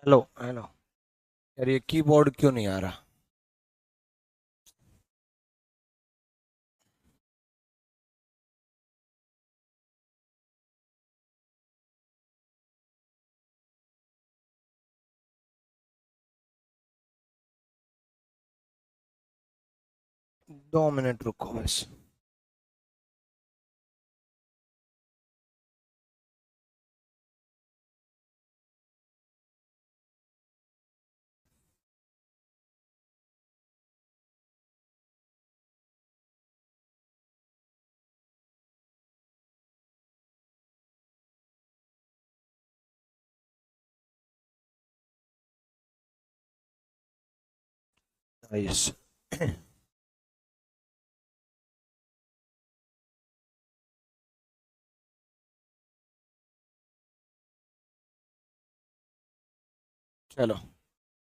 Hello hello. यार ये keyboard क्यों नहीं आ रहा? 2 मिनट रुको बस। नाइस। चलो,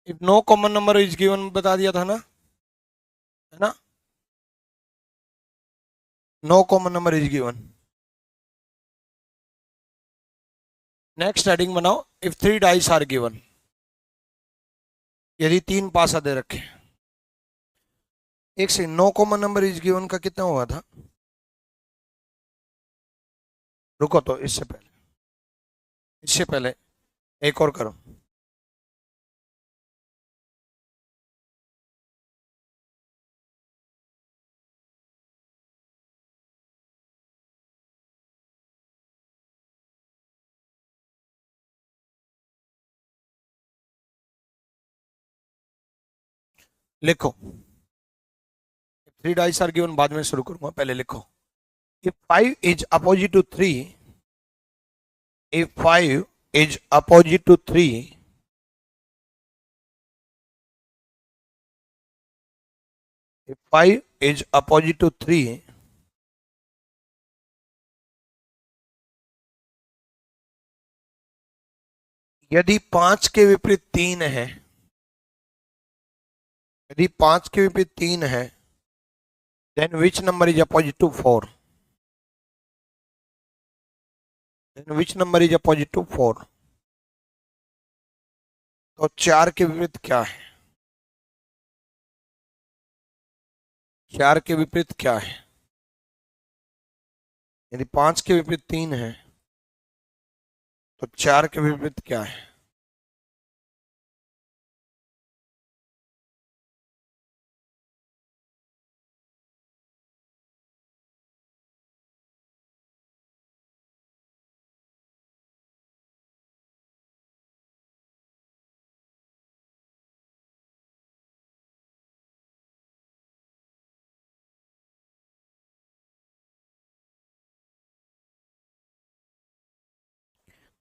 if no common number is given बता दिया था ना, है ना? No common number is given. Next heading बनाओ, इफ 3 डाइस आर गिवन। यदि 3 पासा दे रखे। एक से no common number is given का कितना हुआ था? रुको तो इससे पहले एक और करो। लिखो, 3 डाइस आर गिवन बाद में शुरू करूंगा, पहले लिखो। If 5 is opposite to 3, if 5 is opposite to 3, if 5 is opposite to 3, यदि 5 के विपरीत 3 है, यदि 5 के विपरीत 3 है, then which number is opposite to 4? Then which number is opposite to 4? तो 4 के विपरीत क्या है? 4 के विपरीत क्या है? यदि 5 के विपरीत 3 है, तो 4 के विपरीत क्या है?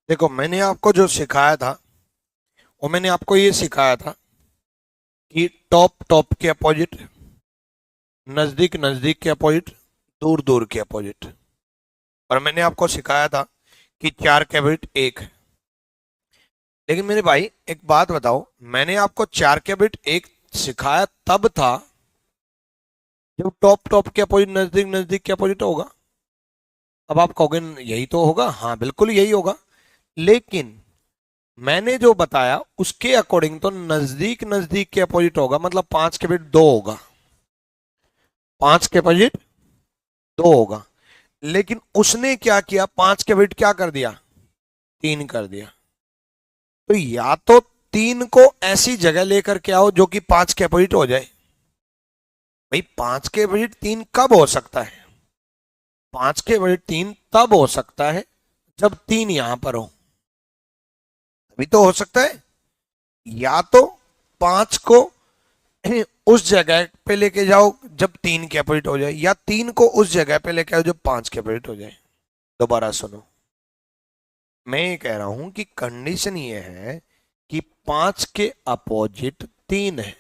देखो, मैंने आपको जो सिखाया था, वो मैंने आपको ये सिखाया था कि टॉप टॉप के अपोजिट, नजदीक नजदीक के अपोजिट, दूर दूर के अपोजिट। और मैंने आपको सिखाया था कि 4 कैबिट 1 है। लेकिन मेरे भाई एक बात बताओ, मैंने आपको 4 कैबिट 1 सिखाया तब था जब टॉप टॉप के अपोजिट नजदीक नजदीक के अपोजिट होगा। अब आप कहोगे यही तो होगा, हाँ बिल्कुल यही होगा। लेकिन मैंने जो बताया उसके अकॉर्डिंग तो नजदीक नजदीक के अपोजिट होगा, मतलब 5 कैबिट 2 होगा। 5 के अपोजिट 2 होगा। लेकिन उसने क्या किया, 5 कैबिट क्या कर दिया, 3 कर दिया। तो या तो 3 को ऐसी जगह लेकर के आओ जो कि 5 के अपोजिट हो जाए। भाई 5 के अपोजिट 3 कब हो सकता है? 5 के अपोजिट 3 तब हो सकता है जब 3 यहां पर हो, अभी तो हो सकता है। या तो 5 को उस जगह पे लेके जाओ जब 3 के अपोजिट हो जाए, या 3 को उस जगह पे लेके आओ जब 5 के अपोजिट हो जाए। दोबारा सुनो, मैं ये कह रहा हूं कि कंडीशन ये है कि 5 के अपोजिट 3 है।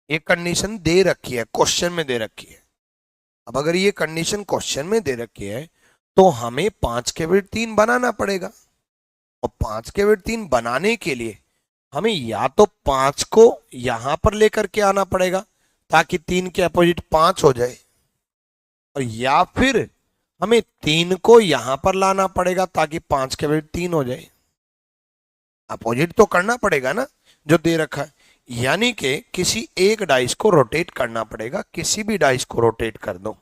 ये कंडीशन दे रखी है, क्वेश्चन में दे रखी है। अब अगर ये कंडीशन क्वेश्चन में दे रखी है तो हमें 5 के अपोजिट 3 बनाना पड़ेगा। और 5 के अपोजिट 3 बनाने के लिए हमें या तो 5 को यहां पर लेकर के आना पड़ेगा ताकि 3 के अपोजिट 5 हो जाए, और या फिर हमें 3 को यहां पर लाना पड़ेगा ताकि 5 के अपोजिट 3 हो जाए। अपोजिट तो करना पड़ेगा ना जो दे रखा है, यानी कि किसी एक डाइस को रोटेट करना पड़ेगा। किसी भी डाइस को रोटेट कर दो,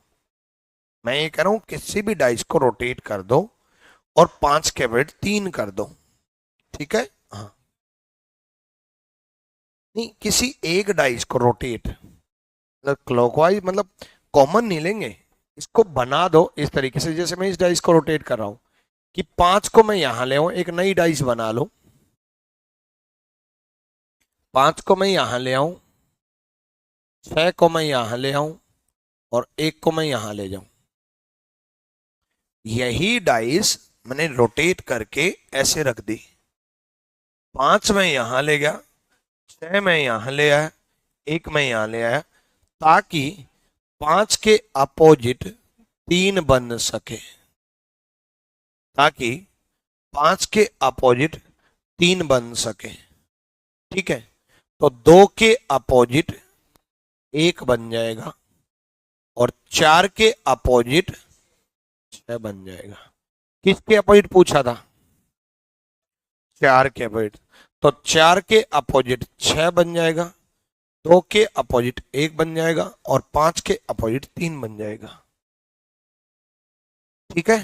मैं ये कह रहा हूं किसी भी डाइस को रोटेट कर दो और 5 के बिट 3 कर दो, ठीक है। हाँ, नहीं, किसी एक डाइस को रोटेट, मतलब क्लॉकवाइज, मतलब कॉमन नहीं लेंगे, इसको बना दो इस तरीके से, जैसे मैं इस डाइस को रोटेट कर रहा हूं कि 5 को मैं यहां ले आऊं, एक नई डाइस बना लो, 5 को मैं यहां ले आऊं, 6 को मैं यहां ले आऊं और 1 को मैं यहां ले जाऊं। यही डाइस मैंने रोटेट करके ऐसे रख दी, 5 मैं यहां ले गया, 6 मैं यहां ले आया, 1 मैं यहां ले आया, ताकि 5 के अपोजिट 3 बन सके, ताकि 5 के अपोजिट 3 बन सके, ठीक है। तो 2 के अपोजिट 1 बन जाएगा और 4 के अपोजिट 6 बन जाएगा। किसके अपोजिट पूछा था? 4 के अपोजिट। तो 4 के अपोजिट 6 बन जाएगा, 2 के अपोजिट 1 बन जाएगा और 5 के अपोजिट 3 बन जाएगा, ठीक है।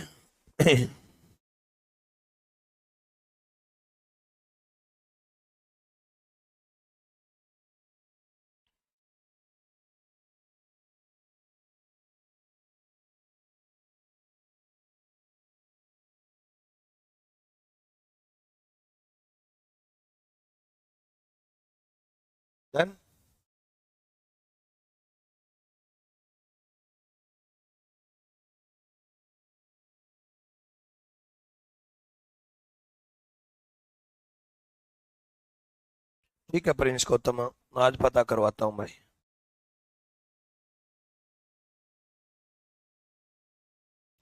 डन। ठीक है प्रिंस गौतम, आज पता करवाता हूँ भाई।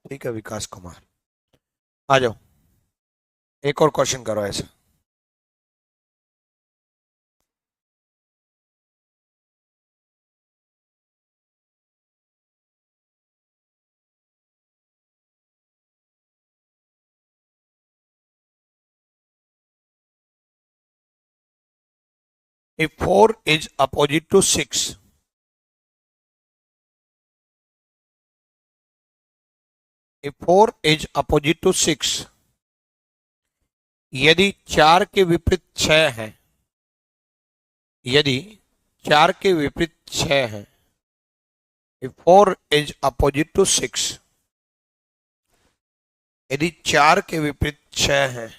ठीक है विकास कुमार, आ जाओ, एक और क्वेश्चन करो ऐसा। If 4 is opposite to 6, if 4 is opposite to 6, यदि 4 के विपरीत 6 है, यदि 4 के विपरीत 6 है, if 4 is opposite to 6, यदि 4 के विपरीत 6 है,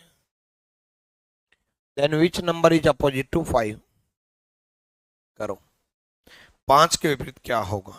then which number is opposite to 5? करो, 5 के विपरीत क्या होगा?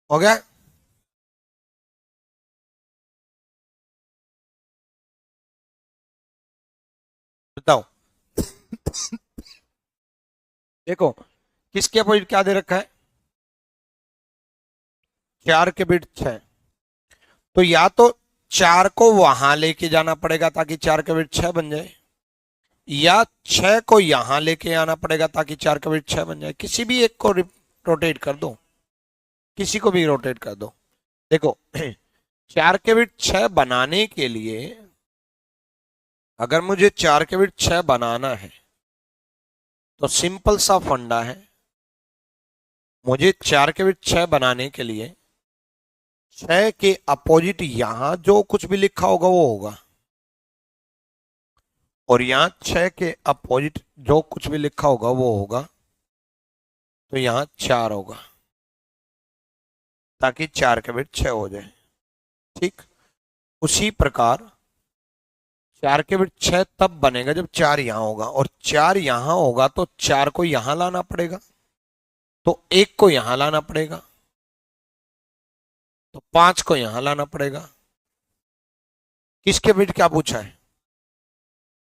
हो गया? बताओ। देखो किसके अपोजिट क्या दे रखा है? 4 के बिट 6। तो या तो 4 को वहां लेके जाना पड़ेगा ताकि 4 के बिट 6 बन जाए, या 6 को यहां लेके आना पड़ेगा ताकि 4 के बिट 6 बन जाए। किसी भी एक को रोटेट कर दो, किसी को भी रोटेट कर दो। देखो 4 के बिट 6 बनाने के लिए, अगर मुझे 4 के बिट 6 बनाना है तो सिंपल सा फंडा है, मुझे 4 के बिट 6 बनाने के लिए 6 के अपोजिट यहां जो कुछ भी लिखा होगा वो होगा, और यहां 6 के अपोजिट जो कुछ भी लिखा होगा वो होगा, तो यहां 4 होगा ताकि 4 के बिट 6 हो जाए। ठीक, उसी प्रकार 4 के बिट 6 तब बनेगा जब 4 यहां होगा, और 4 यहां होगा तो 4 को यहां लाना पड़ेगा, तो 1 को यहां लाना पड़ेगा, तो 5 को यहां लाना पड़ेगा। किसके बिट क्या पूछा है?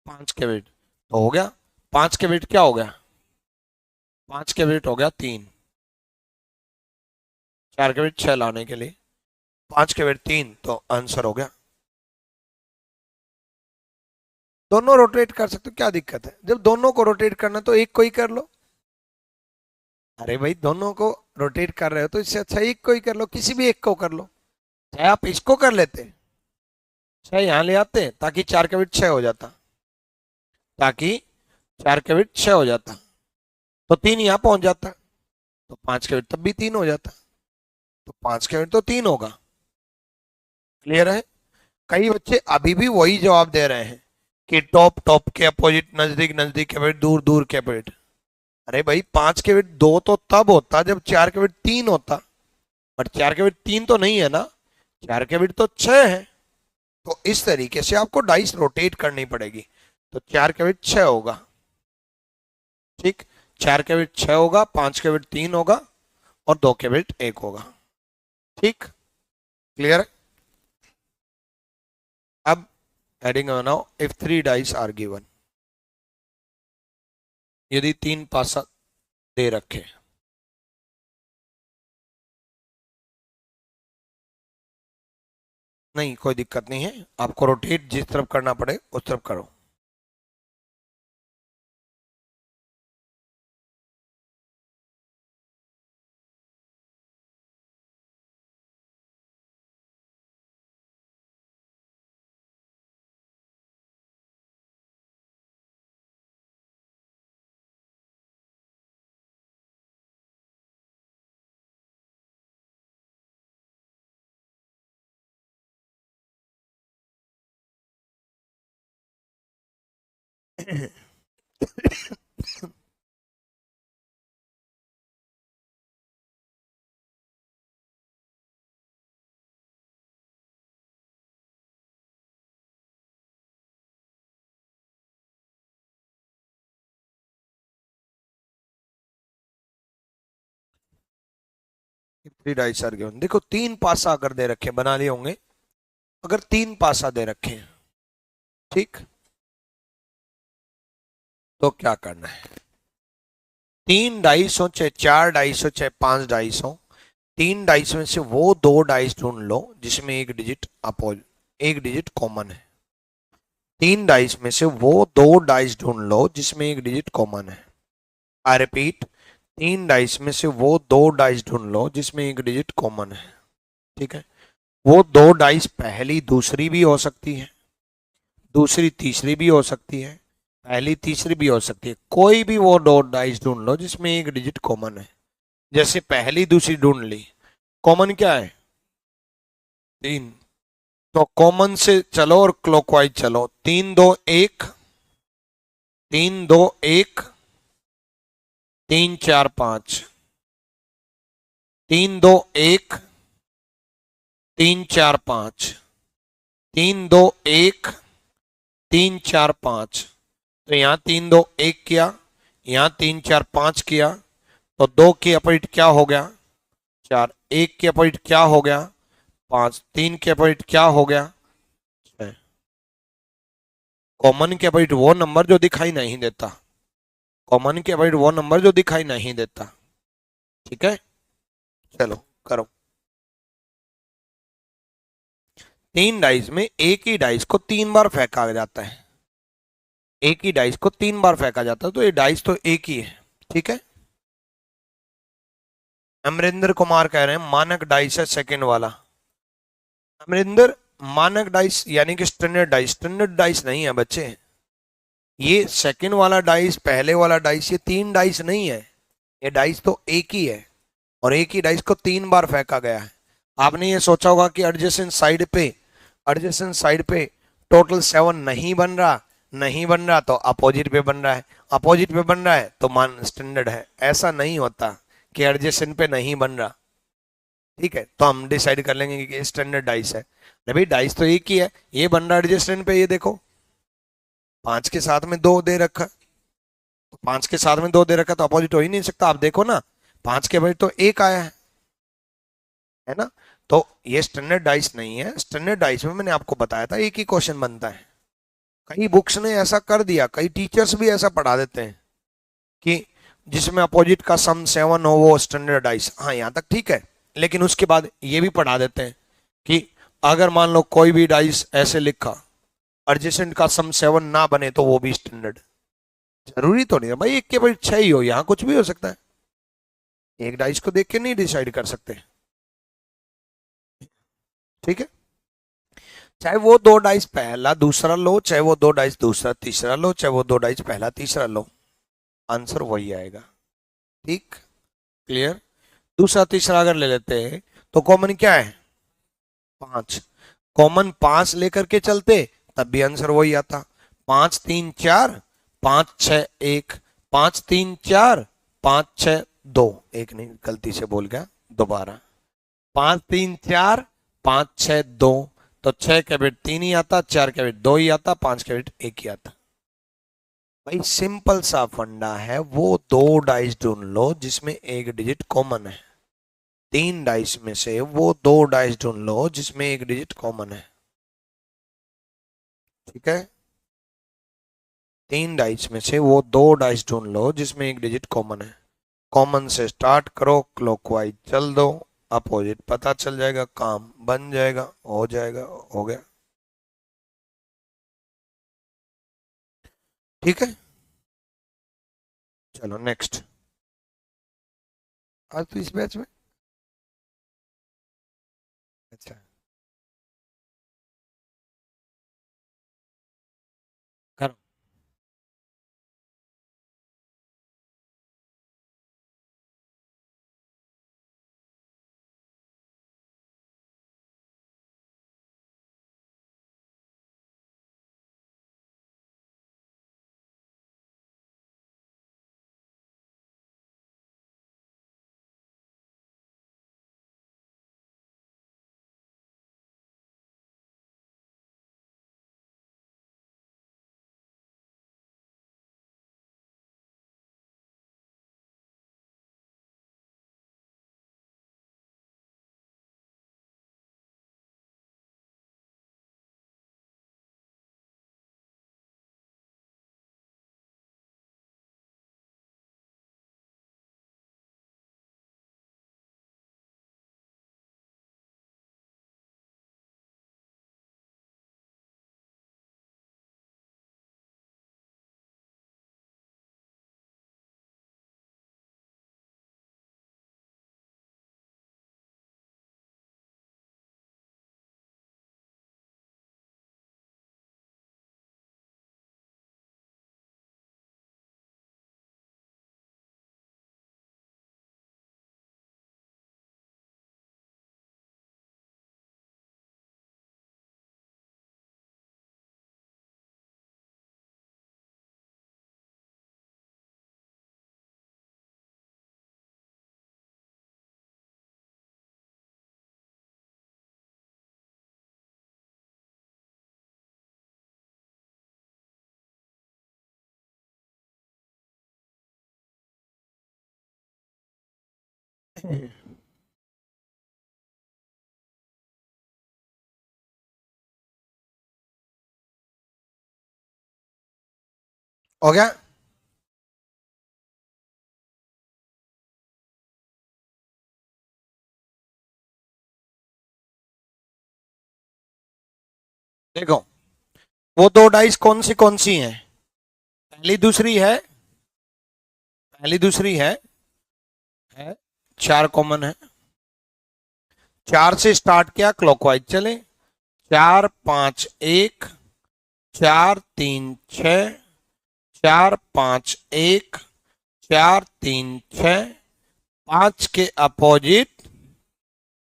5 के बिट। तो हो गया, 5 के बिट क्या हो गया? 5 के बिट हो गया 3। 4 के बिट 6 लाने के लिए 5 के बिट 3, तो आंसर हो गया। दोनों रोटेट कर सकते हो, क्या दिक्कत है? जब दोनों को रोटेट करना तो एक को ही कर लो। अरे भाई दोनों को रोटेट कर रहे हो तो इससे अच्छा एक को ही कर लो, किसी भी एक को कर लो। चाहे आप इसको कर लेते, चाहे यहां ले आते ताकि 4 के बिट 6 हो जाता, ताकि 4 के बिट 6 हो जाता, तो 3 यहां पहुंच जाता, तो 5 के बिट तब भी 3 हो जाता, तो 5 के बिट तो 3 होगा। क्लियर है? कई बच्चे अभी भी वही जवाब दे रहे हैं कि टॉप टॉप के अपोजिट, नजदीक नजदीक के बिट, दूर दूर के बिट। अरे भाई 5 के बिट 2 तो तब होता जब 4 के बिट 3 होता, बट 4 के बिट 3 तो नहीं है ना, 4 के बिट तो 6 है। तो इस तरीके से आपको डाइस रोटेट करनी पड़ेगी, तो 4 के बिट 6 होगा। ठीक, 4 के बिट 6 होगा, 5 के बिट 3 होगा, और 2 के बिट 1 होगा। ठीक, क्लियर है? अब हेडिंग बनाओ, इफ 3 डाइस आर गिवन। यदि 3 पासा दे रखे, नहीं कोई दिक्कत नहीं है, आपको रोटेट जिस तरफ करना पड़े उस तरफ करो। Three dice are given. देखो 3 पासा अगर दे रखे, बना लिए होंगे, अगर 3 पासा दे रखे हैं, ठीक, तो क्या करना है? 3 डाइस हो चाहे 4 डाइस हो चाहे 5 डाइस हो, 3 डाइस में से वो 2 डाइस ढूंढ लो जिसमें एक डिजिट अपोज, एक डिजिट कॉमन है। 3 डाइस में से वो 2 डाइस ढूंढ लो जिसमें एक डिजिट कॉमन है। आई रिपीट, 3 डाइस में से वो 2 डाइस ढूंढ लो जिसमें एक डिजिट कॉमन है। ठीक है, वो 2 डाइस पहली दूसरी भी हो सकती है, दूसरी तीसरी भी हो सकती है, पहली तीसरी भी हो सकती है, कोई भी वो 2 डाइस ढूंढ लो जिसमें एक डिजिट कॉमन है। जैसे पहली दूसरी ढूंढ ली, कॉमन क्या है? 3, तो कॉमन से चलो और क्लॉकवाइज चलो। 3 2 1, 3 2 1, 3 4 5, 3 2 1, 3 4 5, 3 2 1, 3 4 5। तो यहाँ 3 2 1 किया, यहाँ 3 4 5 किया, तो 2 की अपोजिट क्या हो गया? 4, 1 के अपोजिट क्या हो गया 5, 3 के अपोजिट क्या हो गया 6। कॉमन के अपोजिट वो नंबर जो दिखाई नहीं देता, कॉमन के अपोजिट वो नंबर जो दिखाई नहीं देता। ठीक है, चलो करो। 3 डाइस में एक ही डाइस को 3 बार फेंका जाता है, एक ही डाइस को 3 बार फेंका जाता है, तो ये डाइस तो एक ही है। ठीक है, अमरिंदर कुमार कह रहे हैं मानक डाइस है सेकंड वाला। अमरिंदर, मानक डाइस यानी कि स्टैंडर्ड डाइस, स्टैंडर्ड डाइस नहीं है बच्चे। ये सेकंड वाला डाइस, पहले वाला डाइस, ये 3 डाइस नहीं है। ये डाइस तो एक ही है, और एक ही डाइस को 3 बार फेंका गया है। आपने ये सोचा होगा कि एडजेसेंट साइड पे, एडजेसेंट साइड पे टोटल 7 नहीं बन रहा, नहीं बन रहा तो अपोजिट पे बन रहा है, अपोजिट पे बन रहा है तो मान स्टैंडर्ड है। ऐसा नहीं होता कि एडजेसेंट पे नहीं बन रहा। ठीक है, तो हम डिसाइड कर लेंगे कि स्टैंडर्ड डाइस है। नहीं भाई, डाइस तो एक ही है, ये बन रहा है एडजेसेंट पे, ये देखो 5 के साथ में 2 दे रखा, तो 5 के साथ में 2 दे रखा तो अपोजिट हो ही नहीं सकता। आप देखो ना, 5 के भाई तो एक आया है ना। तो ये स्टैंडर्ड डाइस नहीं है। स्टैंडर्ड डाइस में मैंने आपको बताया था एक ही क्वेश्चन बनता है। कई बुक्स ने ऐसा कर दिया, कई टीचर्स भी ऐसा पढ़ा देते हैं कि जिसमें अपोजिट का सम 7 हो वो स्टैंडर्ड डाइस। हाँ, यहाँ तक ठीक है, लेकिन उसके बाद ये भी पढ़ा देते हैं कि अगर मान लो कोई भी डाइस ऐसे लिखा, एडजेसेंट का सम 7 ना बने तो वो भी स्टैंडर्ड। जरूरी तो नहीं है भाई एक के भाई 6 ही हो, यहाँ कुछ भी हो सकता है। एक डाइस को देख के नहीं डिसाइड कर सकते। ठीक है, चाहे वो 2 डाइस पहला दूसरा लो, चाहे वो 2 डाइस दूसरा तीसरा लो, चाहे वो 2 डाइस पहला तीसरा लो, आंसर वही आएगा। ठीक, क्लियर। दूसरा तीसरा अगर ले लेते हैं तो कॉमन क्या है 5, कॉमन 5 लेकर के चलते तब भी आंसर वही आता। 5 3 4, 5 6 1, 5 3 4, 5 6 2, एक नहीं गलती से बोल गया, दोबारा 5 3 4, 5 6 2, तो 6 के बिट 3 ही आता, 4 के बिट 2 ही आता, 5 के बिट 1 ही आता। भाई सिंपल सा फंडा है, वो 2 डाइस ढूंढ लो जिसमें एक डिजिट कॉमन है। 3 डाइस में से वो 2 डाइस ढूंढ लो जिसमें एक डिजिट कॉमन है। ठीक है, 3 डाइस में से वो 2 डाइस ढूंढ लो जिसमें एक डिजिट कॉमन है। कॉमन से स्टार्ट करो, क्लॉकवाइज चल दो, अपोजिट पता चल जाएगा, काम बन जाएगा, हो जाएगा, हो गया। ठीक है, चलो नेक्स्ट। आज तो इस बैच में, अच्छा करो। हो गया? देखो वो दो डाइस कौन सी हैं? पहली दूसरी है, पहली दूसरी है, चार कॉमन है। चार से स्टार्ट किया, क्लॉकवाइज चले, 4 5 1, 4 3 6, 4 5 1, 4 3 6, 5 के अपोजिट,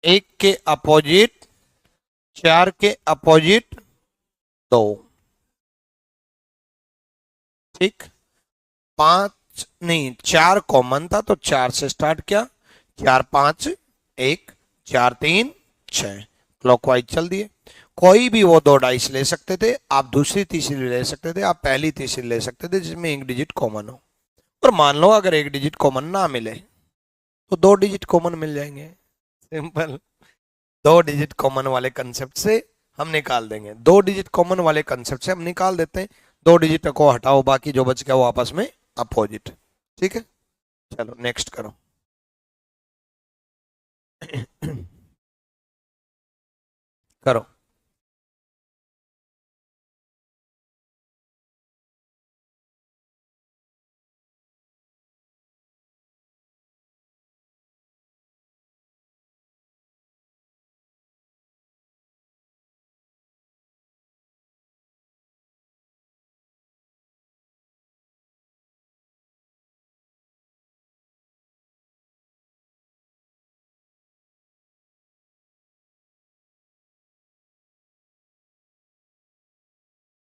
1 के अपोजिट, 4 के अपोजिट 2। ठीक, 5 नहीं, 4 कॉमन था तो 4 से स्टार्ट किया, 4 5 1, 4 3 6, क्लॉकवाइज चल दिए। कोई भी वो दो डाइस ले सकते थे, आप दूसरी तीसरी ले सकते थे, आप पहली तीसरी ले सकते थे जिसमें एक डिजिट कॉमन हो। और मान लो अगर एक डिजिट कॉमन ना मिले तो दो डिजिट कॉमन मिल जाएंगे, सिंपल। दो डिजिट कॉमन वाले कंसेप्ट से हम निकाल देंगे, दो डिजिट कॉमन वाले कंसेप्ट से हम निकाल देते हैं। दो डिजिट को हटाओ, बाकी जो बच गया वो आपस में अपोजिट। ठीक है, चलो नेक्स्ट करो। करो।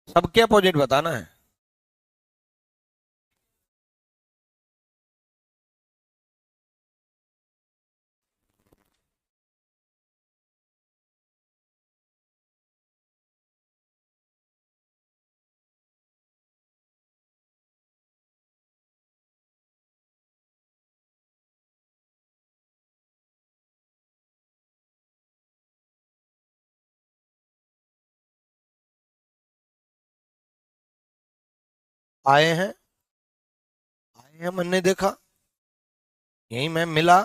सबके अपोजिट बताना है। आए हैं, आए हैं, मैंने देखा, यही मैं मिला,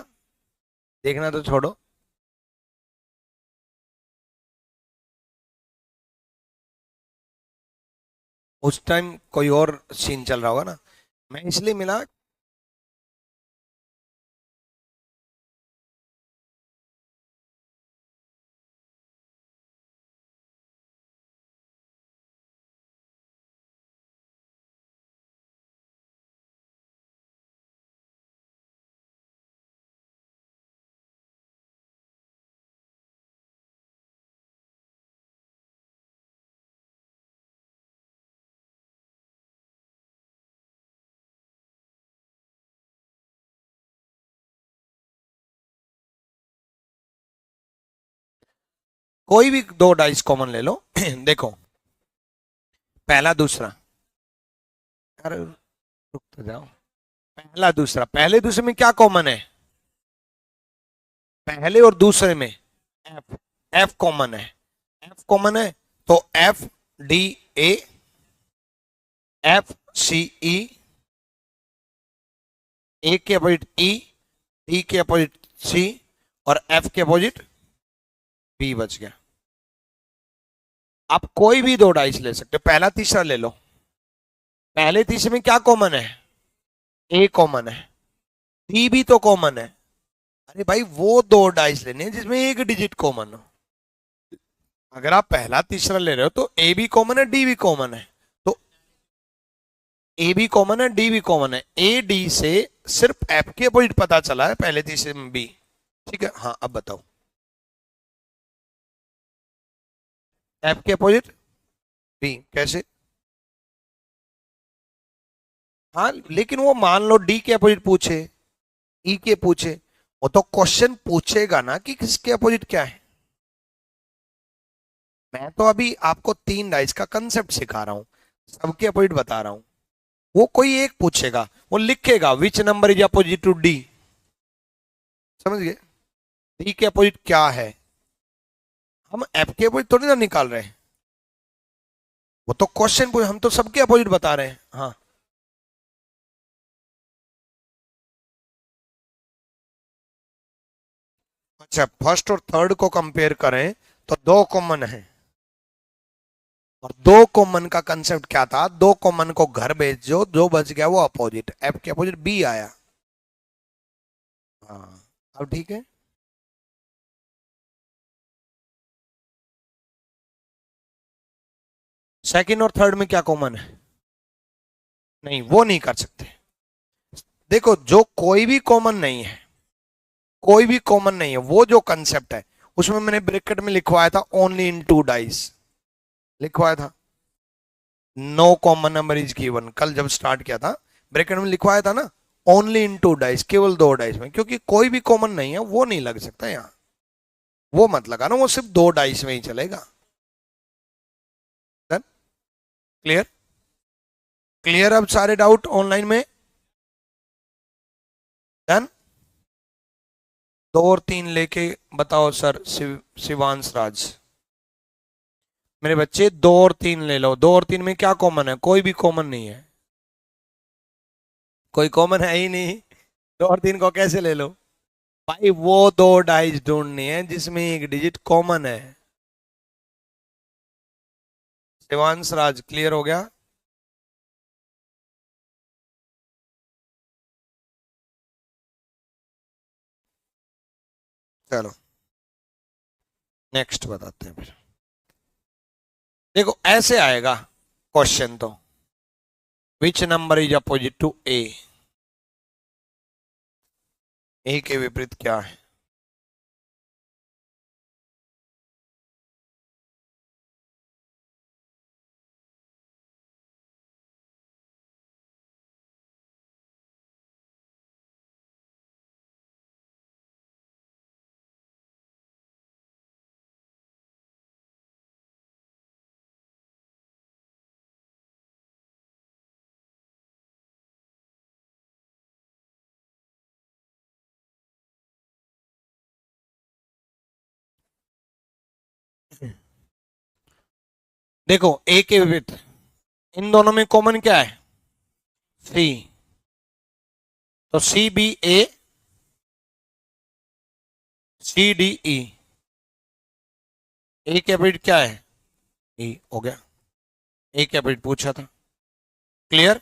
देखना तो छोड़ो। उस टाइम कोई और सीन चल रहा होगा ना, मैं इसलिए मिला। कोई भी दो डाइस कॉमन ले लो। देखो, पहला दूसरा, अरे रुक तो जाओ। पहला दूसरा, पहले दूसरे में क्या कॉमन है? पहले और दूसरे में एफ, एफ कॉमन है, एफ कॉमन है। तो F D A, F C E, A के अपोजिट ई, डी के अपोजिट सी, और एफ के अपोजिट बी बच गया। आप कोई भी दो डाइस ले सकते हो, पहला तीसरा ले लो। पहले तीसरे में क्या कॉमन है? ए कॉमन है, डी भी तो कॉमन है। अरे भाई वो दो डाइस लेने हैं जिसमें एक डिजिट कॉमन हो। अगर आप पहला तीसरा ले रहे हो तो ए भी कॉमन है, डी भी कॉमन है। तो ए भी कॉमन है, डी भी कॉमन है, ए डी से सिर्फ एफ के अपोजिट पता चला है, पहले तीसरे में बी। ठीक है, हाँ अब बताओ। एफ के अपोजिट बी कैसे? हाँ लेकिन वो मान लो डी के अपोजिट पूछे, ई के पूछे, वो तो क्वेश्चन पूछेगा ना कि किसके अपोजिट क्या है। मैं तो अभी आपको तीन डाइस का कंसेप्ट सिखा रहा हूं, सबके अपोजिट बता रहा हूं। वो कोई एक पूछेगा, वो लिखेगा which number is opposite to D. समझ गए? डी के अपोजिट क्या है, हम एफ के अपोजिट थोड़ी ना निकाल रहे हैं। वो तो क्वेश्चन पूछ, हम तो सबके अपोजिट बता रहे हैं। हाँ अच्छा, फर्स्ट और थर्ड को कंपेयर करें तो दो कॉमन है, और दो कॉमन का कंसेप्ट क्या था, दो कॉमन को घर भेज दो, जो बच गया वो अपोजिट, एफ के अपोजिट बी आया। हाँ, अब ठीक है। सेकंड और थर्ड में क्या कॉमन है? नहीं, वो नहीं कर सकते। देखो, जो कोई भी कॉमन नहीं है, कोई भी कॉमन नहीं है, वो जो कंसेप्ट है उसमें मैंने ब्रैकेट में लिखवाया था ओनली इन टू डाइस, लिखवाया था। No common number is given, कल जब स्टार्ट किया था ब्रैकेट में लिखवाया था ना, ओनली इन टू डाइस, केवल दो डाइस में, क्योंकि कोई भी कॉमन नहीं है, वो नहीं लग सकता यहाँ, वो मत लगाना, वो सिर्फ दो डाइस में ही चलेगा। डन? क्लियर? क्लियर अब सारे डाउट ऑनलाइन में? डन? दो और तीन लेके बताओ सर, शिवांश राज। मेरे बच्चे दो और तीन ले लो, दो और तीन में क्या कॉमन है? कोई भी कॉमन नहीं है, कोई कॉमन है ही नहीं, दो और तीन को कैसे ले लो भाई? वो दो डाइस ढूंढनी है जिसमें एक डिजिट कॉमन है। शिवांश राज, क्लियर हो गया? चलो नेक्स्ट बताते हैं फिर। देखो ऐसे आएगा क्वेश्चन तो, which number is opposite to A के विपरीत क्या है? देखो ए के विपरीत इन दोनों में कॉमन क्या है? सी, तो C B C D E, A के विपरीत क्या है? ई हो गया, ए के विपरीत पूछा था। क्लियर?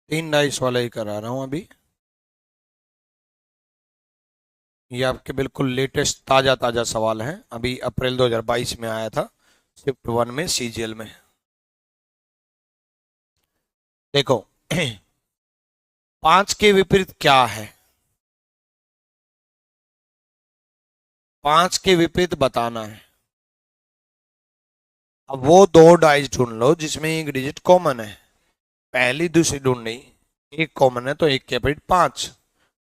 तीन डाइस वाला ही करा रहा हूं अभी, ये आपके बिल्कुल लेटेस्ट ताजा ताजा सवाल है, अभी अप्रैल 2022 में आया था, शिफ्ट वन में सीजीएल में। देखो पांच के विपरीत क्या है? पांच के विपरीत बताना है। अब वो दो डाइस ढूंढ लो जिसमें एक डिजिट कॉमन है, पहली दूसरी ढूंढनी, एक कॉमन है तो एक के विपरीत पांच,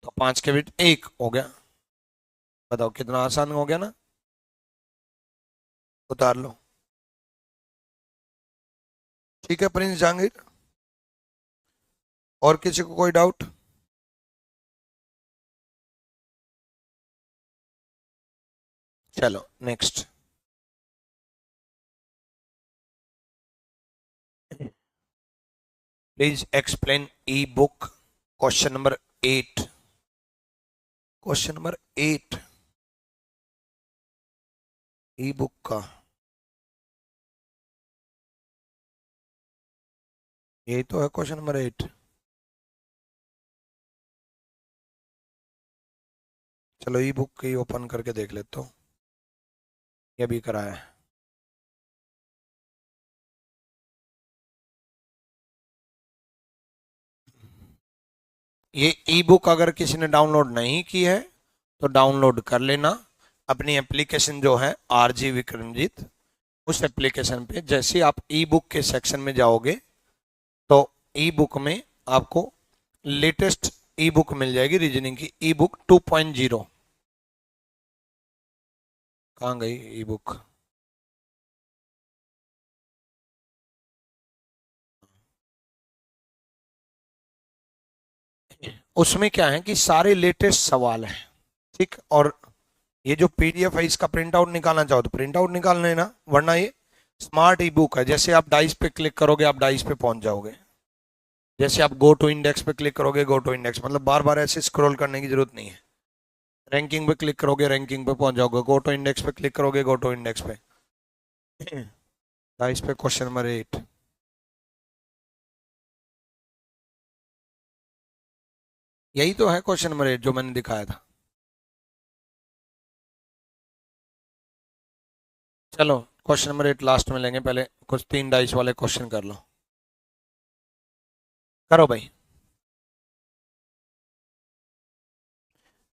तो पांच के विपरीत एक हो गया। बताओ कितना आसान हो गया ना? उतार लो। ठीक है प्रिंस जहांगीर, और किसी को कोई डाउट? चलो next. Please explain E book, question number 8, question number 8 E book का, यही तो है क्वेश्चन नंबर 8। चलो ई बुक की ओपन करके देख लेता हूँ, ये भी कराया है। ये ई बुक अगर किसी ने डाउनलोड नहीं की है तो डाउनलोड कर लेना, अपनी एप्लीकेशन जो है आरजी विक्रमजीत, उस एप्लीकेशन पे जैसे आप ई बुक के सेक्शन में जाओगे तो ई बुक में आपको लेटेस्ट ई बुक मिल जाएगी, रीजनिंग की ई बुक 2.0। कहाँ गई ई बुक? उसमें क्या है कि सारे लेटेस्ट सवाल हैं, ठीक। और ये जो पीडीएफ है इसका प्रिंट आउट निकालना चाहो तो प्रिंट आउट निकाल लेना, वरना ये स्मार्ट ई बुक है। जैसे आप डाइस पे क्लिक करोगे आप डाइस पे पहुंच जाओगे। जैसे आप गो टू इंडेक्स पे क्लिक करोगे गो टू इंडेक्स, मतलब बार बार ऐसे स्क्रॉल करने की जरूरत नहीं है। रैंकिंग पे क्लिक करोगे रैंकिंग पे पहुंच जाओगे। गो टू इंडेक्स पे क्लिक करोगे गो टू इंडेक्स पे। डाइस पे क्वेश्चन नंबर 8। यही तो है क्वेश्चन नंबर 8 जो मैंने दिखाया था। चलो क्वेश्चन नंबर 8 लास्ट में लेंगे, पहले कुछ 3 डाइस वाले क्वेश्चन कर लो। करो भाई।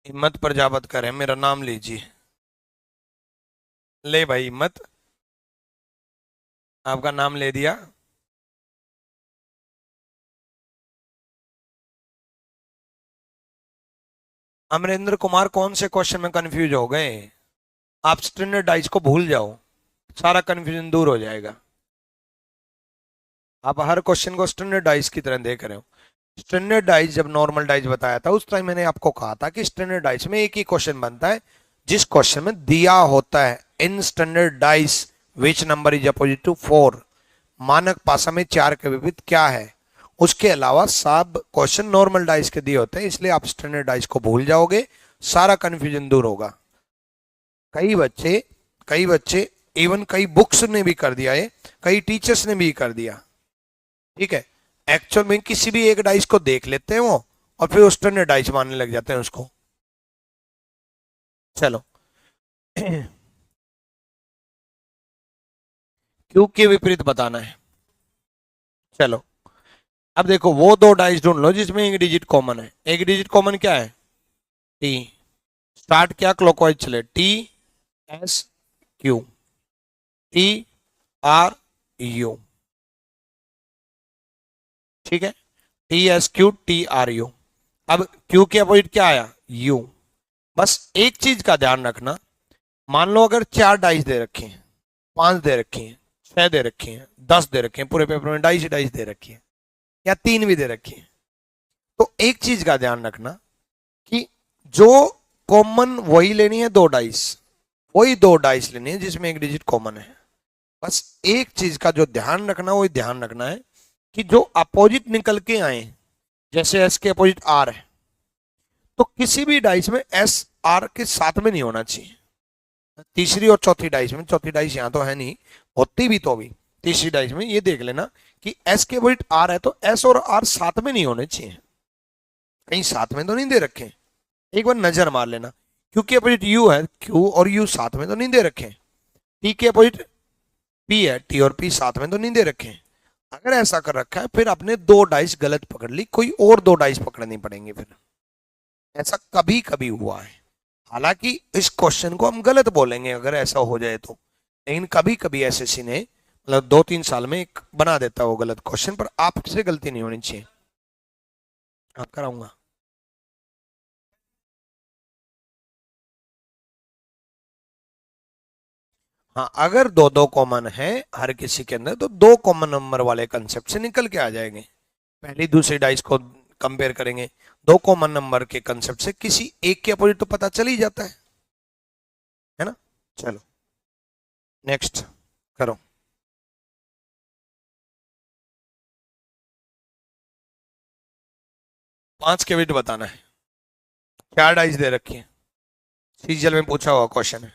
हिम्मत प्रजापत करें, मेरा नाम लीजिए। ले भाई हिम्मत, आपका नाम ले दिया। अमरेंद्र कुमार कौन से क्वेश्चन में कंफ्यूज हो गए? आप स्टैंडर्डाइज को भूल जाओ, सारा कंफ्यूजन दूर हो जाएगा। आप हर क्वेश्चन को स्टैंडर्डाइज की तरह देख रहे हो। स्टैंडर्डाइज जब नॉर्मल डाइज बताया था उस टाइम मैंने आपको कहा था कि स्टैंडर्डाइज में एक ही क्वेश्चन बनता है जिस क्वेश्चन में दिया होता है in standardize which number is opposite to 4, मानक भाषा में 4 के विपरीत क्या है। उसके अलावा सब क्वेश्चन नॉर्मल डाइज के दिए होते हैं, इसलिए आप स्टैंडर्डाइज को भूल जाओगे, सारा कंफ्यूजन दूर होगा। कई बच्चे इवन कई बुक्स ने भी कर दिया है, कई टीचर्स ने भी कर दिया, ठीक है। एक्चुअल में किसी भी एक डाइस को देख लेते हैं वो और फिर स्टैंडर्ड डाइस मानने लग जाते हैं उसको। चलो क्यू के विपरीत बताना है। चलो अब देखो वो 2 डाइस ढूंढ लो जिसमें एक डिजिट कॉमन है। एक डिजिट कॉमन क्या है? टी। स्टार्ट क्या क्लॉकवाइज चले, T S Q, T R you, ठीक है। T S Q T R you. अब क्यू के अपोजिट क्या आया? यू। बस एक चीज का ध्यान रखना, मान लो अगर 4 डाइस दे रखे हैं, 5 दे रखे हैं, 6 दे रखे हैं, 10 दे रखे हैं, पूरे पेपर में डाइस ही डाइस दे रखी है, या 3 भी दे रखी है, तो एक चीज का ध्यान रखना कि जो कॉमन वही लेनी है, 2 डाइस, वही 2 डाइस लेनी है जिसमें एक डिजिट कॉमन है। बस एक चीज का जो ध्यान रखना वही ध्यान रखना है कि जो अपोजिट निकल के आए, जैसे एस के अपोजिट आर है, तो किसी भी डाइस में एस आर के साथ में नहीं होना चाहिए। तीसरी और चौथी डाइस में, चौथी डाइस यहां तो है नहीं, होती भी तो भी तीसरी डाइस में ये देख लेना कि एस के अपोजिट आर है तो एस और आर साथ में नहीं होने चाहिए, कहीं साथ में तो नहीं दे रखे। एक बार नजर मार लेना। क्यू के अपोजिट यू है, क्यू और यू साथ में तो नहीं दे रखे। टी के अपोजिट पी है, टी और पी साथ में तो नहीं दे रखे। अगर ऐसा कर रखा है फिर आपने 2 डाइस गलत पकड़ ली, कोई और 2 डाइस पकड़नी पड़ेंगे फिर। ऐसा कभी कभी हुआ है, हालांकि इस क्वेश्चन को हम गलत बोलेंगे अगर ऐसा हो जाए तो, लेकिन कभी कभी एसएससी ने मतलब 2-3 साल में एक बना देता है वो गलत क्वेश्चन, पर आपसे गलती नहीं होनी चाहिए। हाँ कराऊंगा। हाँ अगर 2-2 कॉमन है हर किसी के अंदर तो 2 कॉमन नंबर वाले कंसेप्ट से निकल के आ जाएंगे। पहली दूसरी डाइस को कंपेयर करेंगे, 2 कॉमन नंबर के कंसेप्ट से किसी एक के अपोजिट तो पता चल ही जाता है ना। चलो नेक्स्ट करो। 5 के बिट बताना है। 4 डाइस दे रखी है, सीजीएल में पूछा हुआ क्वेश्चन है।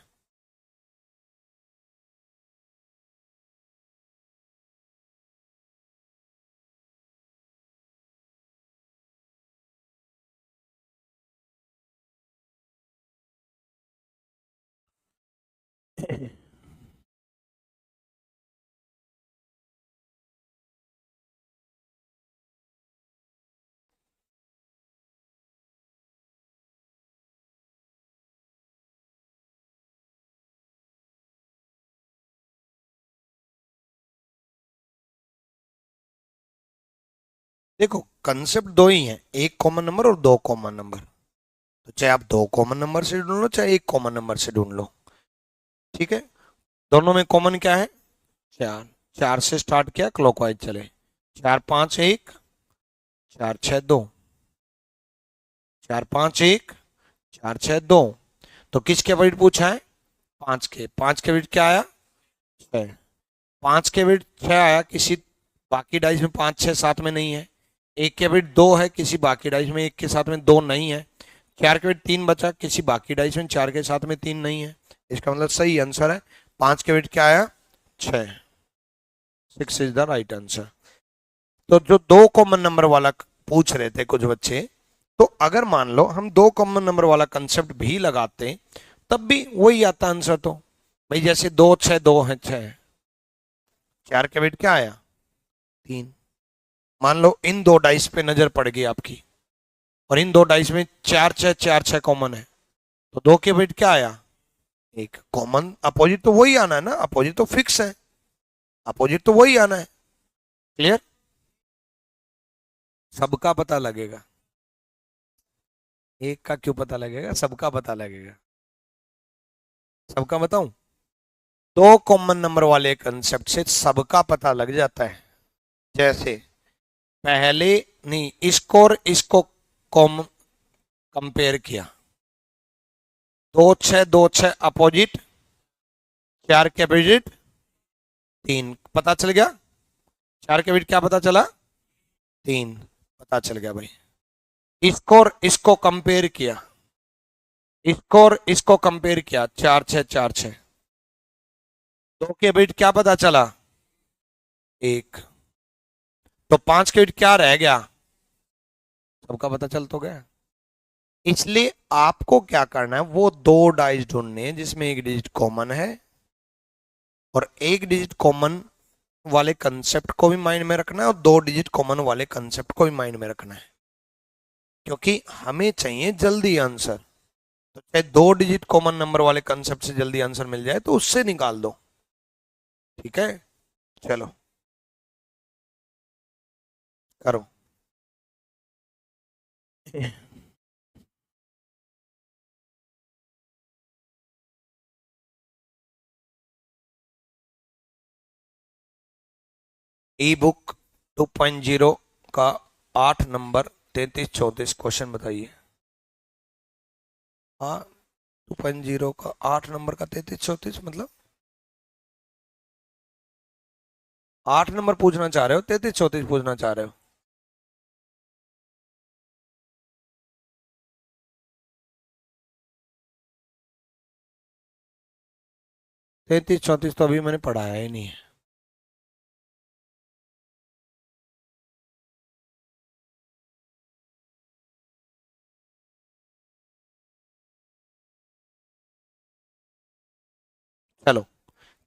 देखो कंसेप्ट 2 ही हैं, एक कॉमन नंबर और 2 कॉमन नंबर। तो चाहे आप 2 कॉमन नंबर से ढूंढ लो चाहे एक कॉमन नंबर से ढूंढ लो, ठीक है, दोनों में कॉमन क्या है? 4। 4 से स्टार्ट किया, क्लॉकवाइज चले। 4 5 1, 4 6 2, 4 5 1, 4 6 2। तो किसके वेट पूछा है? 5 के। 5 के वेट क्या आया? 6। 5 के वेट 6 आया, किसी बाकी डाइस में 5 6 7 में नहीं है। 1 के वेट 2 है, किसी बाकी डाइस में 1 के साथ में 2 नहीं है। 4 के वेट 3 बचा, किसी बाकी डाइस में 4 के साथ में 3 नहीं है। इसका मतलब सही आंसर है 5 के वेट क्या आया? 6। 6 इज द राइट आंसर। तो जो दो कॉमन नंबर वाला पूछ रहे थे कुछ बच्चे, तो अगर मान लो हम दो कॉमन नंबर वाला कंसेप्ट भी लगाते तब भी वही आता आंसर। तो भाई जैसे 2 6 2 है 6, 4 के वेट क्या आया? 3। मान लो इन दो डाइस पे नजर पड़ गई आपकी, और इन दो डाइस में 4 6 4 6 कॉमन है, तो 2 के वेट क्या आया? 1। कॉमन अपोजिट तो वही आना है ना, अपोजिट तो फिक्स है, अपोजिट तो वही आना है। क्लियर? सबका पता लगेगा, एक का क्यों पता लगेगा, सबका पता लगेगा। सबका बताऊं? दो कॉमन नंबर वाले कंसेप्ट से सबका पता लग जाता है। जैसे पहले नहीं, इसको और इसको कॉमन कंपेयर किया, 2 6 2 6 अपोजिट, 4 के अपोजिट 3, पता चल गया। 4 के अपोजिट क्या पता चला? 3 पता चल गया भाई। इसको और इसको कंपेयर किया, इसको और इसको कंपेयर किया, 4 6 4 6, 2 के अपोजिट क्या पता चला? 1। तो 5 के अपोजिट क्या रह गया? सबका पता चल तो गया। इसलिए आपको क्या करना है, वो दो डाइस ढूंढने हैं जिसमें एक डिजिट कॉमन है, और एक डिजिट कॉमन वाले कंसेप्ट को भी माइंड में रखना है, और दो डिजिट कॉमन वाले कंसेप्ट को भी माइंड में रखना है, क्योंकि हमें चाहिए जल्दी आंसर। तो चाहे दो डिजिट कॉमन नंबर वाले कंसेप्ट से जल्दी आंसर मिल जाए तो उससे निकाल दो। ठीक है, चलो करो। ई बुक 2.0 का 8 नंबर 33 34 क्वेश्चन बताइए। हाँ, 2.0 का 8 नंबर का 33 34 मतलब 8 नंबर पूछना चाह रहे हो, 33 34 पूछना चाह रहे हो? 33 34 तो अभी मैंने पढ़ाया ही नहीं है। चलो,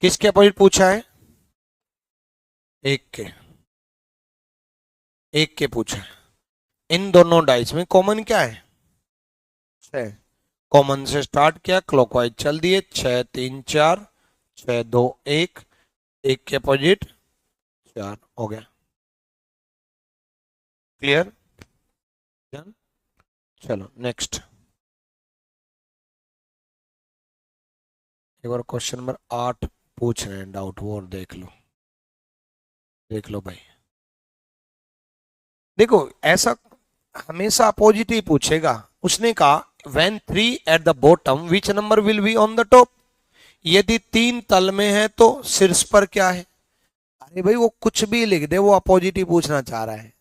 किसके अपोजिट पूछा है? एक के। एक के पूछा है। इन दोनों डाइस में कॉमन क्या है? 6। कॉमन से स्टार्ट किया, क्लॉकवाइज चल दिए, 6 3 4, 6 2 1, एक के अपोजिट 4 हो गया। क्लियर? चलो नेक्स्ट। एक बार क्वेश्चन नंबर 8 पूछ रहे हैं डाउट, वो और देख लो, देख लो भाई। देखो ऐसा हमेशा अपोजिट ही पूछेगा। उसने कहा when 3 at the bottom which number will be on the top? यदि 3 तल में है तो शीर्ष पर क्या है? अरे भाई वो कुछ भी लिख दे, वो अपोजिट ही पूछना चाह रहा है।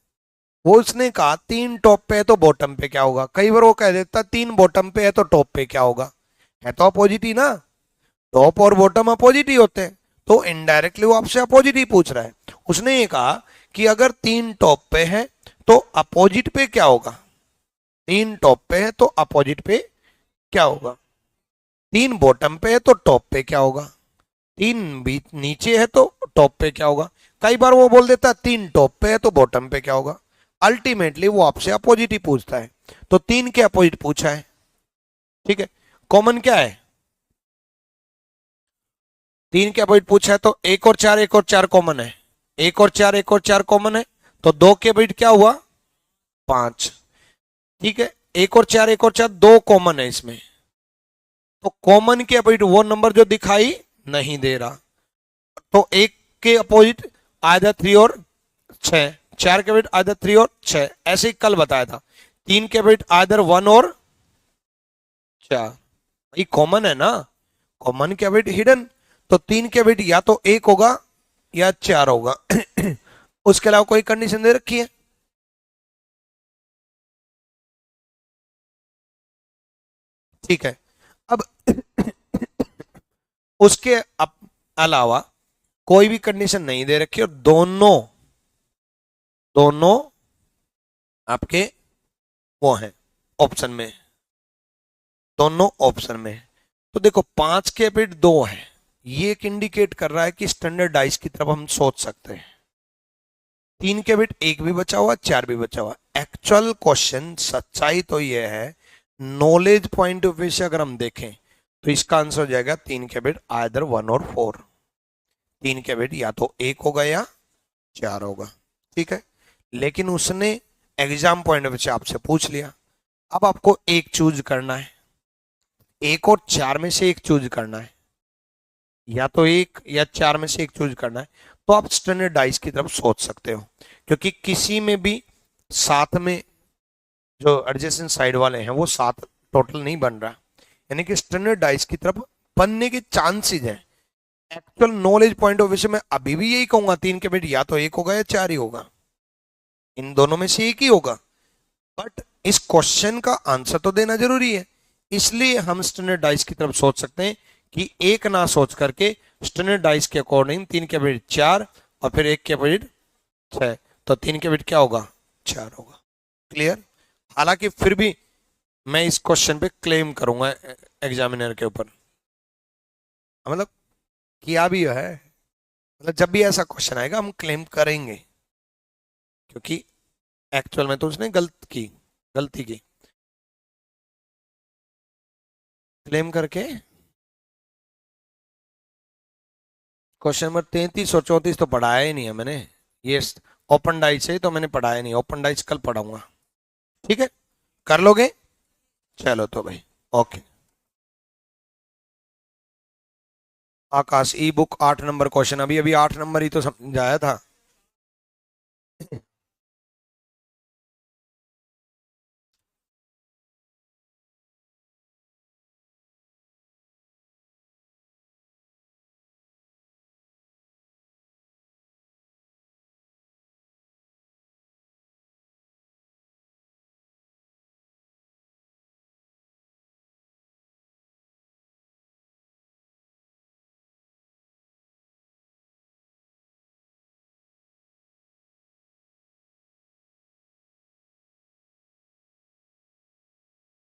वो उसने कहा 3 टॉप पे है तो बॉटम पे क्या होगा। कई बार वो कह देता 3 बॉटम पे है तो टॉप पे क्या होगा। है तो अपोजिट ही ना, टॉप और बॉटम अपोजिट ही होते हैं, तो इनडायरेक्टली वो आपसे अपोजिट ही पूछ रहा है। उसने ये कहा कि अगर 3 टॉप पे है तो अपोजिट पे क्या होगा। 3 टॉप पे है तो अपोजिट पे क्या होगा। 3 बॉटम पे है तो टॉप पे क्या होगा। 3 बीच नीचे है तो टॉप पे क्या होगा। कई बार वो बोल देता 3 टॉप पे है तो बॉटम पे क्या होगा। अल्टीमेटली वो आपसे अपोजिट ही पूछता है, तो 3 के अपोजिट पूछा है। ठीक है, कॉमन क्या है? 3 के अपोजिट पूछा है, तो 1 और 4, 1 और 4 कॉमन है। 1 और 4, 1 और 4 कॉमन है, तो 2 के अपोजिट क्या हुआ? 5। ठीक है, 1 और 4, 1 और 4 दो कॉमन है इसमें, तो कॉमन के अपोजिट वो नंबर जो दिखाई नहीं दे रहा, तो एक के अपोजिट आधा 3 और 6, 4 के अपोजिट आधा 3 और 6, ऐसे ही कल बताया था। 3 के अपोजिट आधर 1 और 4, भाई कॉमन है ना, कॉमन के अपोजिट हिडन, तो 3 के अपोजिट या तो 1 होगा या 4 होगा। उसके अलावा कोई कंडीशन दे रखी है? ठीक है। अब उसके अलावा कोई भी कंडीशन नहीं दे रखी और दोनों दोनों आपके वो हैं ऑप्शन में, दोनों ऑप्शन में। तो देखो 5 के अपोजिट 2 है, ये एक इंडिकेट कर रहा है कि स्टैंडर्ड डाइस की तरफ हम सोच सकते हैं। 3 के बिट 1 भी बचा हुआ, 4 भी बचा हुआ। एक्चुअल क्वेश्चन सच्चाई तो यह है, नॉलेज पॉइंट ऑफ व्यू से अगर हम देखें तो इसका आंसर हो जाएगा 3 के बिट आइदर 1 और 4। 3 के बिट या तो 1 होगा या 4 होगा, ठीक है। लेकिन उसने एग्जाम पॉइंट ऑफ व्यू से आपसे पूछ लिया, अब आपको एक चूज करना है, 1 और 4 में से एक चूज करना है, या तो 1 या 4 में से एक चूज करना है। तो आप स्टैंडर्ड डाइस की तरफ सोच सकते हो, क्योंकि किसी में भी साथ में जो एडजेसेंट साइड वाले हैं वो साथ टोटल नहीं बन रहा, यानी कि स्टैंडर्ड डाइस की तरफ बनने के चांसेस हैं। Actual knowledge point of view से मैं अभी भी यही कहूंगा 3 के बिट या तो 1 होगा या 4 ही होगा, इन दोनों में से एक ही होगा। बट इस क्वेश्चन का आंसर तो देना जरूरी है, इसलिए हम स्टैंडर्ड डाइस की तरफ सोच सकते हैं कि एक ना सोच करके स्टैंडर्ड डाइस के अकॉर्डिंग 3 के बिट 4 और फिर 1 के बिट 6, तो 3 के बिट क्या होगा? 4 होगा। क्लियर? हालांकि फिर भी मैं इस क्वेश्चन पे क्लेम करूंगा एग्जामिनर के ऊपर, मतलब किया भी है, मतलब जब भी ऐसा क्वेश्चन आएगा हम क्लेम करेंगे, क्योंकि एक्चुअल में तो उसने गलती की। क्लेम करके क्वेश्चन नंबर 33 और 34 तो पढ़ाया ही नहीं है मैंने, ये ओपन डाइस है तो मैंने पढ़ाया नहीं, ओपन डाइस कल पढ़ाऊंगा। ठीक है, कर लोगे? चलो तो भाई, ओके। आकाश ई बुक 8 नंबर क्वेश्चन, अभी अभी 8 नंबर ही तो समझाया था।